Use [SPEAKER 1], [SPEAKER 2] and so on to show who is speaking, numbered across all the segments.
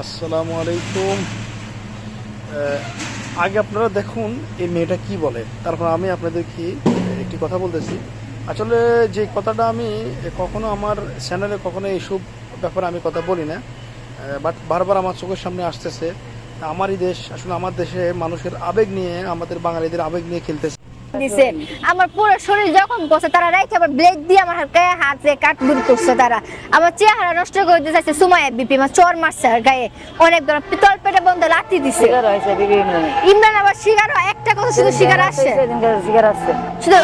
[SPEAKER 1] আসসালামু আলাইকুম। আগে আপনারা দেখুন এই মেয়েটা কি বলে, তারপর আমি আপনাদেরকে একটি কথা বলতেছি। আসলে যে কথাটা আমি কখনো আমার চ্যানেলে কখনো এইসব ব্যাপারে আমি কথা বলি না, বাট বারবার আমার চোখের সামনে আসতেছে। আমারই দেশ, আসলে আমার দেশে মানুষের আবেগ নিয়ে, আমাদের বাঙালিদের আবেগ নিয়ে খেলতেছে।
[SPEAKER 2] দিছে আমার পুরো শরীর যখন করছে তারা রাইখে আবার ব্লেড দিয়ে আমার গায়ে হাতে কাট দূর করছে। তারা আমার চেহারা নষ্ট করে দিতে চাইছে। সুমাইয়া বিপি আমার চর মারছে আর গায়ে অনেক ধরনের পিতল পেটে বন্ধ লাঠি দিছে। ইমরান আবার শিকার একটা কথা শুধু শিকার আসছে, শুধু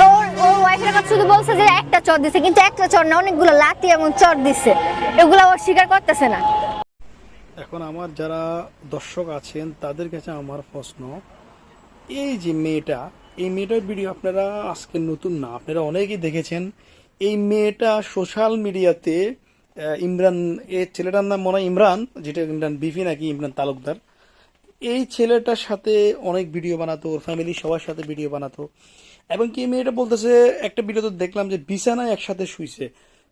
[SPEAKER 2] ওর ওয়াইফের কথা শুধু বলছে যে একটা চর দিছে, কিন্তু একটা চর না, অনেকগুলো লাঠি এবং চর দিছে। এগুলো ওর স্বীকার করতেছে না।
[SPEAKER 1] এখন আমার যারা দর্শক আছেন তাদের কাছে আমার প্রশ্ন, এই যে মেয়েটা, এই মেয়েটার ভিডিও আপনারা আজকে নতুন না, আপনারা অনেকেই দেখেছেন। এই মেয়েটা সোশ্যাল মিডিয়াতে ইমরান, এই ছেলেটার নাম মনে হয় ইমরান, যেটা ইমরান বিপি নাকি ইমরান তালুকদার, এই ছেলেটার সাথে অনেক ভিডিও বানাতো, ওর ফ্যামিলি সবার সাথে ভিডিও বানাতো। এবং কি মেয়েটা বলতেছে, একটা ভিডিও তো দেখলাম যে বিছানায় একসাথে শুইছে।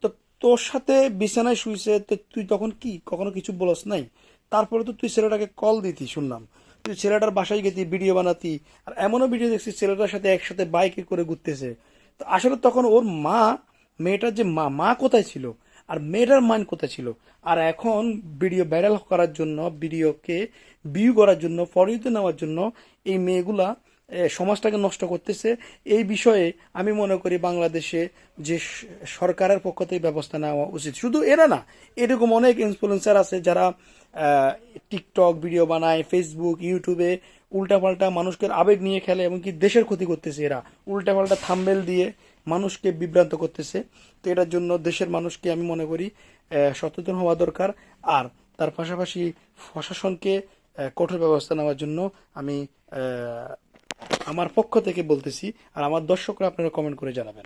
[SPEAKER 1] তো তোর সাথে বিছানায় শুইছে, তো তুই তখন কি কখনো কিছু বলস নাই? তারপরে তো তুই ছেলেটাকে কল দিতি, শুনলাম তুই ছেলেটার বাসায় গেতি, ভিডিও বানাতি। আর এমনও ভিডিও দেখছি ছেলেটার সাথে একসাথে বাইকে করে ঘুরতেছে। তো আসলে তখন ওর মা, মেয়েটার যে মা, মা কোথায় ছিল আর মেয়েটার মাইন্ড কোথায় ছিল? আর এখন ভিডিও ভাইরাল করার জন্য, ভিডিওকে ভিউ করার জন্য, ফরিতে নেওয়ার জন্য এই মেয়েগুলা সমাজটাকে নষ্ট করতেছে। এই বিষয়ে আমি মনে করি বাংলাদেশে যে সরকারের পক্ষ থেকে ব্যবস্থা নেওয়া উচিত। শুধু এরা না, এরকম অনেক ইনফ্লুয়েন্সার আছে যারা টিকটক ভিডিও বানায়, ফেসবুক, ইউটিউবে উল্টাপাল্টা মানুষকে আবেগ নিয়ে খেলে এবং কি দেশের ক্ষতি করতেছে। এরা উল্টাপাল্টা থাম্বনেল দিয়ে মানুষকে বিভ্রান্ত করতেছে। তো এটার জন্য দেশের মানুষকে আমি মনে করি সচেতন হওয়া দরকার। আর তার পাশাপাশি প্রশাসনকে কঠোর ব্যবস্থা নেওয়ার জন্য আমি আমার পক্ষ থেকে বলতেছি। আর আমার দর্শকরা আপনারা কমেন্ট করে জানাবেন।